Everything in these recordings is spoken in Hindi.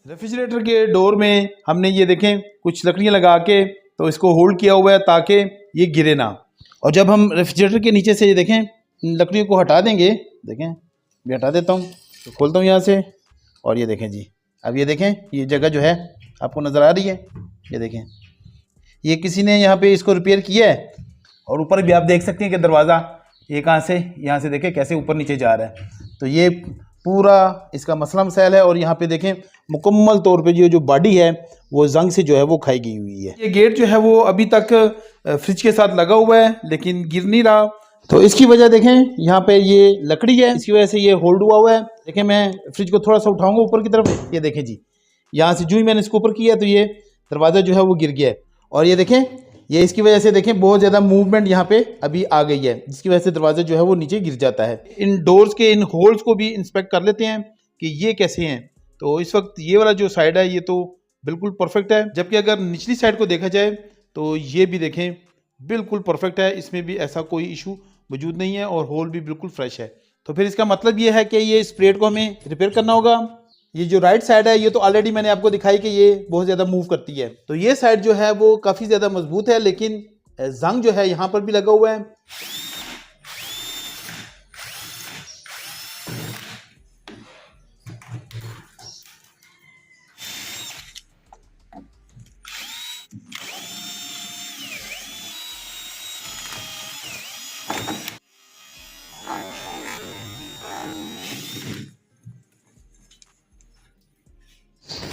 रेफ्रिजरेटर के डोर में हमने ये देखें कुछ लकड़ियाँ लगा के तो इसको होल्ड किया हुआ है ताकि ये गिरे ना। और जब हम रेफ्रिजरेटर के नीचे से ये देखें लकड़ियों को हटा देंगे, देखें मैं हटा देता हूँ, तो खोलता हूँ यहाँ से और ये देखें जी, अब ये देखें ये जगह जो है आपको नज़र आ रही है, ये देखें ये किसी ने यहाँ पे इसको रिपेयर किया है। और ऊपर भी आप देख सकते हैं कि दरवाज़ा ये कहाँ से यहाँ से देखें कैसे ऊपर नीचे जा रहा है, तो ये पूरा इसका मसला मसाइल है। और यहाँ पे देखें मुकम्मल तौर पे जो बॉडी है वो जंग से जो है वो खाई गई हुई है। ये गेट जो है वो अभी तक फ्रिज के साथ लगा हुआ है लेकिन गिर नहीं रहा, तो इसकी वजह देखें यहाँ पे ये लकड़ी है, इसकी वजह से ये होल्ड हुआ हुआ है। देखें मैं फ्रिज को थोड़ा सा उठाऊंगा ऊपर की तरफ, ये देखें जी यहाँ से जो ही मैंने इसको ऊपर किया तो ये दरवाज़ा जो है वो गिर गया है। और ये देखें ये इसकी वजह से देखें बहुत ज़्यादा मूवमेंट यहाँ पे अभी आ गई है, जिसकी वजह से दरवाज़ा जो है वो नीचे गिर जाता है। इन डोर्स के इन होल्स को भी इंस्पेक्ट कर लेते हैं कि ये कैसे हैं। तो इस वक्त ये वाला जो साइड है ये तो बिल्कुल परफेक्ट है, जबकि अगर निचली साइड को देखा जाए तो ये भी देखें बिल्कुल परफेक्ट है, इसमें भी ऐसा कोई इशू मौजूद नहीं है और होल भी बिल्कुल फ्रेश है। तो फिर इसका मतलब ये है कि ये इस प्लेट को हमें रिपेयर करना होगा। ये जो राइट साइड है ये तो ऑलरेडी मैंने आपको दिखाई कि ये बहुत ज़्यादा मूव करती है, तो ये साइड जो है वो काफ़ी ज़्यादा मजबूत है, लेकिन जंग जो है यहाँ पर भी लगा हुआ है।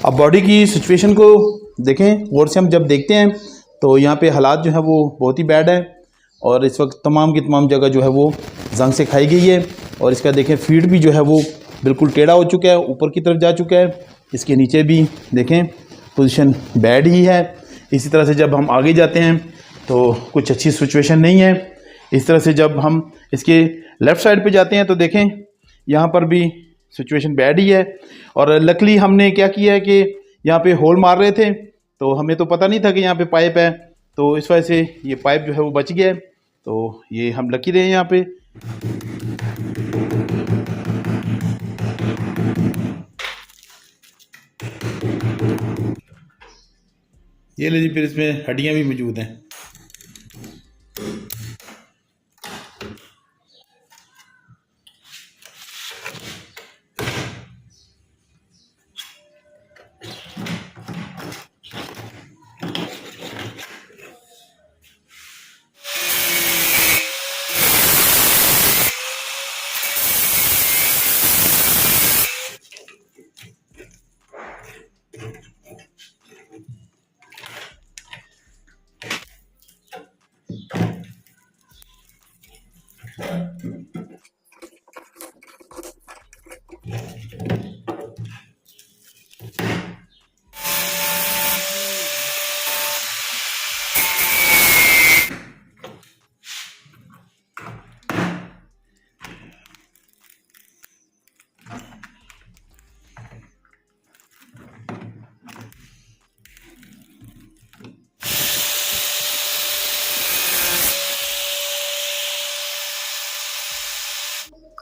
अब बॉडी की सिचुएशन को देखें गौर से, हम जब देखते हैं तो यहाँ पे हालात जो है वो बहुत ही बैड है और इस वक्त तमाम की तमाम जगह जो है वो जंग से खाई गई है। और इसका देखें फीट भी जो है वो बिल्कुल टेढ़ा हो चुका है, ऊपर की तरफ जा चुका है। इसके नीचे भी देखें पोजीशन बैड ही है। इसी तरह से जब हम आगे जाते हैं तो कुछ अच्छी सिचुएशन नहीं है। इस तरह से जब हम इसके लेफ़्ट साइड पे जाते हैं तो देखें यहाँ पर भी सिचुएशन बैड ही है। और लकली हमने क्या किया है कि यहाँ पे होल मार रहे थे तो हमें तो पता नहीं था कि यहाँ पे पाइप है, तो इस वजह से ये पाइप जो है वो बच गया है, तो ये हम लकी रहे यहाँ पे। ये लीजिए फिर इसमें हड्डियाँ भी मौजूद हैं।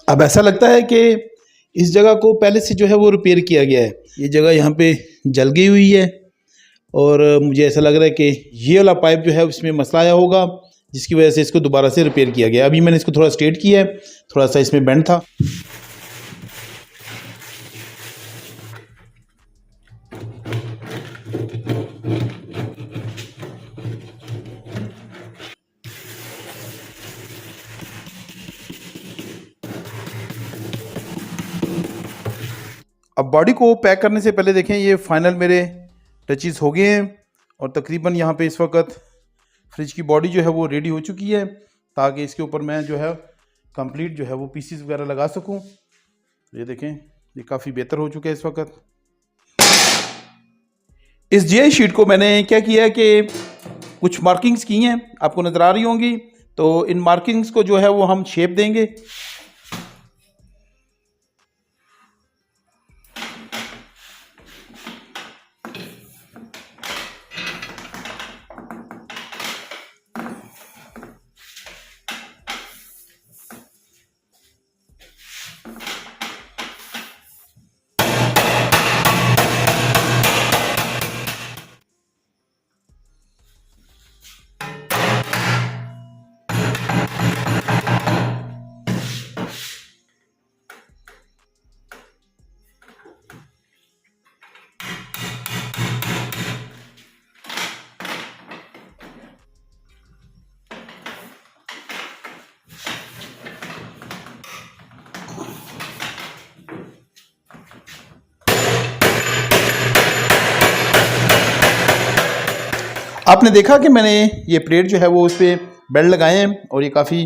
अब ऐसा लगता है कि इस जगह को पहले से जो है वो रिपेयर किया गया है। ये जगह यहाँ पे जल गई हुई है और मुझे ऐसा लग रहा है कि ये वाला पाइप जो है उसमें मसला आया होगा, जिसकी वजह से इसको दोबारा से रिपेयर किया गया। अभी मैंने इसको थोड़ा स्ट्रेट किया है, थोड़ा सा इसमें बेंड था। अब बॉडी को पैक करने से पहले देखें ये फाइनल मेरे टचेस हो गए हैं और तकरीबन यहाँ पे इस वक्त फ्रिज की बॉडी जो है वो रेडी हो चुकी है, ताकि इसके ऊपर मैं जो है कंप्लीट जो है वो पीसीस वगैरह लगा सकूं। ये देखें ये काफ़ी बेहतर हो चुका है इस वक्त। इस जीआई शीट को मैंने क्या किया है कि कुछ मार्किंग्स की हैं, आपको नज़र आ रही होंगी, तो इन मार्किंग्स को जो है वो हम शेप देंगे। आपने देखा कि मैंने ये प्लेट जो है वो उस पर बेल्ट लगाए हैं और ये काफ़ी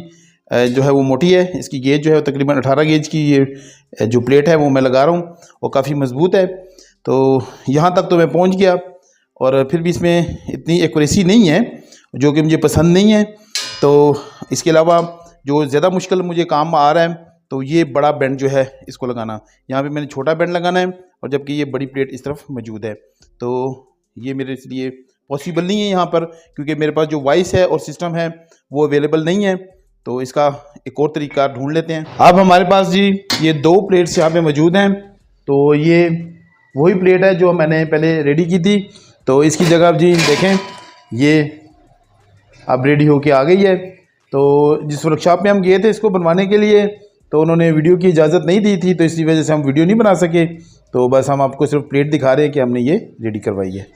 जो है वो मोटी है। इसकी गेज जो है तकरीबन 18 गेज की ये जो प्लेट है वो मैं लगा रहा हूँ, वो काफ़ी मज़बूत है। तो यहाँ तक तो मैं पहुँच गया, और फिर भी इसमें इतनी एक्यूरेसी नहीं है जो कि मुझे पसंद नहीं है। तो इसके अलावा जो ज़्यादा मुश्किल मुझे काम आ रहा है तो ये बड़ा बेंड जो है इसको लगाना। यहाँ पे मैंने छोटा बेंड लगाना है, और जबकि ये बड़ी प्लेट इस तरफ मौजूद है। तो ये मेरे लिए पॉसिबल नहीं है यहाँ पर, क्योंकि मेरे पास जो वाइस है और सिस्टम है वो अवेलेबल नहीं है। तो इसका एक और तरीका ढूंढ लेते हैं। अब हमारे पास जी ये 2 प्लेट्स यहाँ पे मौजूद हैं। तो ये वही प्लेट है जो मैंने पहले रेडी की थी। तो इसकी जगह जी देखें, ये अब रेडी होके आ गई है। तो जिस वर्कशॉप में हम गए थे इसको बनवाने के लिए, तो उन्होंने वीडियो की इजाज़त नहीं दी थी, तो इसी वजह से हम वीडियो नहीं बना सके। तो बस हम आपको सिर्फ प्लेट दिखा रहे हैं कि हमने ये रेडी करवाई है।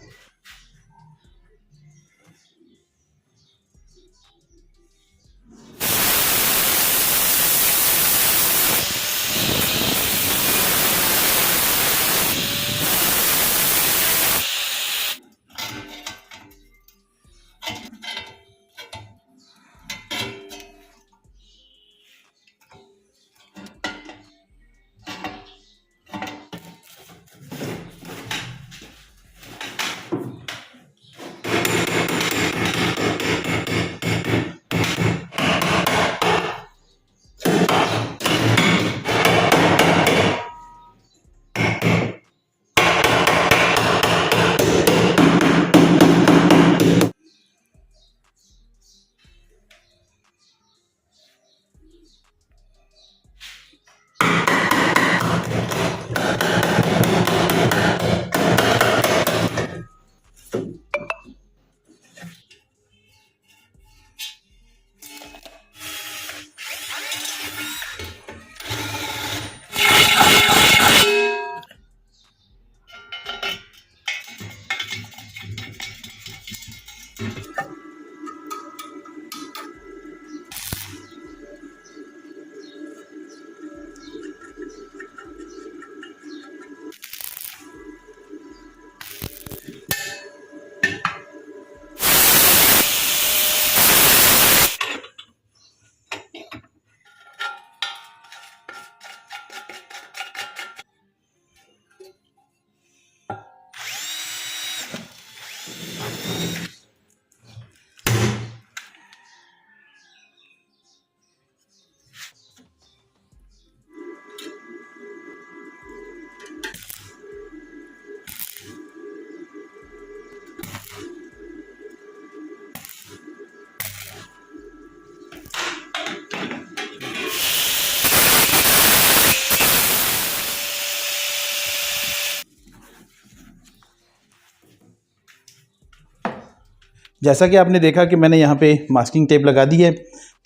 जैसा कि आपने देखा कि मैंने यहाँ पे मास्किंग टेप लगा दी है।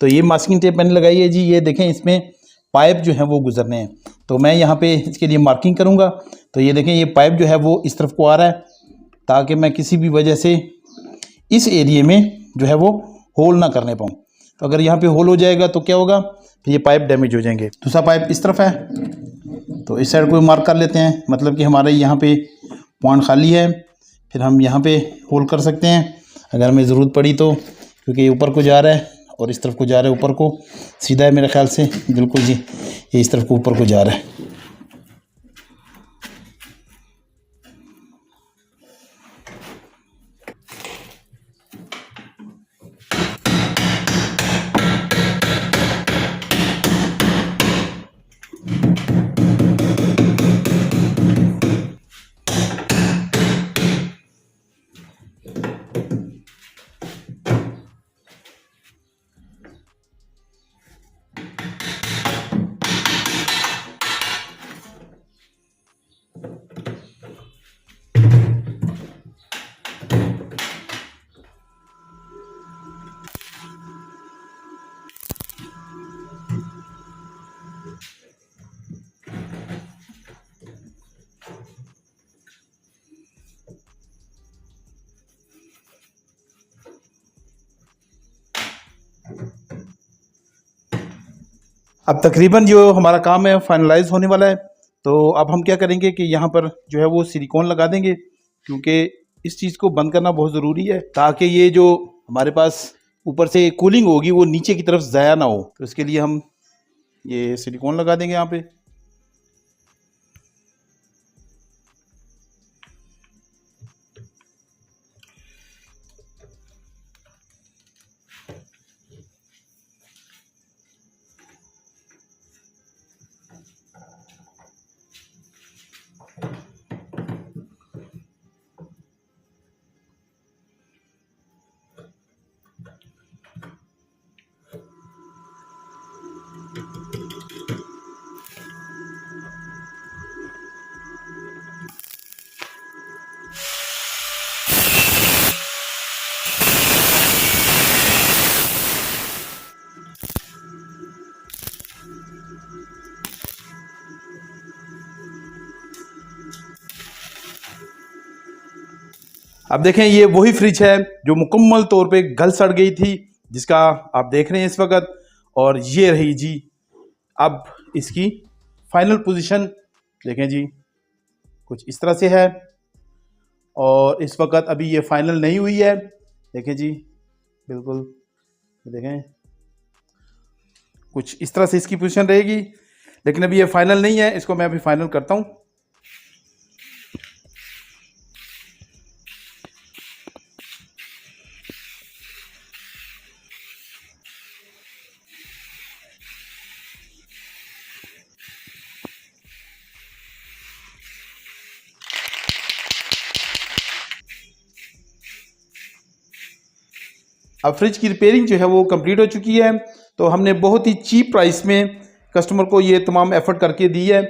तो ये मास्किंग टेप मैंने लगाई है जी, ये देखें इसमें पाइप जो है वो गुजरने हैं। तो मैं यहाँ पे इसके लिए मार्किंग करूँगा। तो ये देखें ये पाइप जो है वो इस तरफ को आ रहा है, ताकि मैं किसी भी वजह से इस एरिए में जो है वो होल ना करने पाऊँ। तो अगर यहाँ पे होल हो जाएगा तो क्या होगा, फिर ये पाइप डैमेज हो जाएंगे। दूसरा पाइप इस तरफ है, तो इस साइड को मार्क कर लेते हैं, मतलब कि हमारे यहाँ पे पॉइंट खाली है। फिर हम यहाँ पे होल कर सकते हैं अगर हमें ज़रूरत पड़ी तो, क्योंकि ये ऊपर को जा रहा है और इस तरफ को जा रहा है, ऊपर को सीधा है मेरे ख्याल से। बिल्कुल जी, ये इस तरफ को ऊपर को जा रहा है। अब तकरीबन जो हमारा काम है फाइनलाइज होने वाला है। तो अब हम क्या करेंगे कि यहाँ पर जो है वो सिलिकॉन लगा देंगे, क्योंकि इस चीज़ को बंद करना बहुत ज़रूरी है ताकि ये जो हमारे पास ऊपर से कूलिंग होगी वो नीचे की तरफ ज़ाया ना हो। तो इसके लिए हम ये सिलिकॉन लगा देंगे यहाँ पे। अब देखें ये वही फ्रिज है जो मुकम्मल तौर पे गल सड़ गई थी, जिसका आप देख रहे हैं इस वक्त। और ये रही जी अब इसकी फाइनल पोजीशन, देखें जी कुछ इस तरह से है। और इस वक्त अभी ये फाइनल नहीं हुई है, देखें जी बिल्कुल, देखें कुछ इस तरह से इसकी पोजीशन रहेगी। लेकिन अभी ये फाइनल नहीं है, इसको मैं अभी फाइनल करता हूँ। अब फ्रिज की रिपेयरिंग जो है वो कंप्लीट हो चुकी है। तो हमने बहुत ही चीप प्राइस में कस्टमर को ये तमाम एफर्ट करके दी है।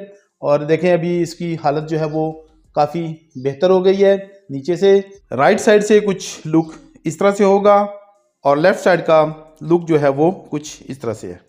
और देखें अभी इसकी हालत जो है वो काफ़ी बेहतर हो गई है। नीचे से राइट साइड से कुछ लुक इस तरह से होगा और लेफ़्ट साइड का लुक जो है वो कुछ इस तरह से है।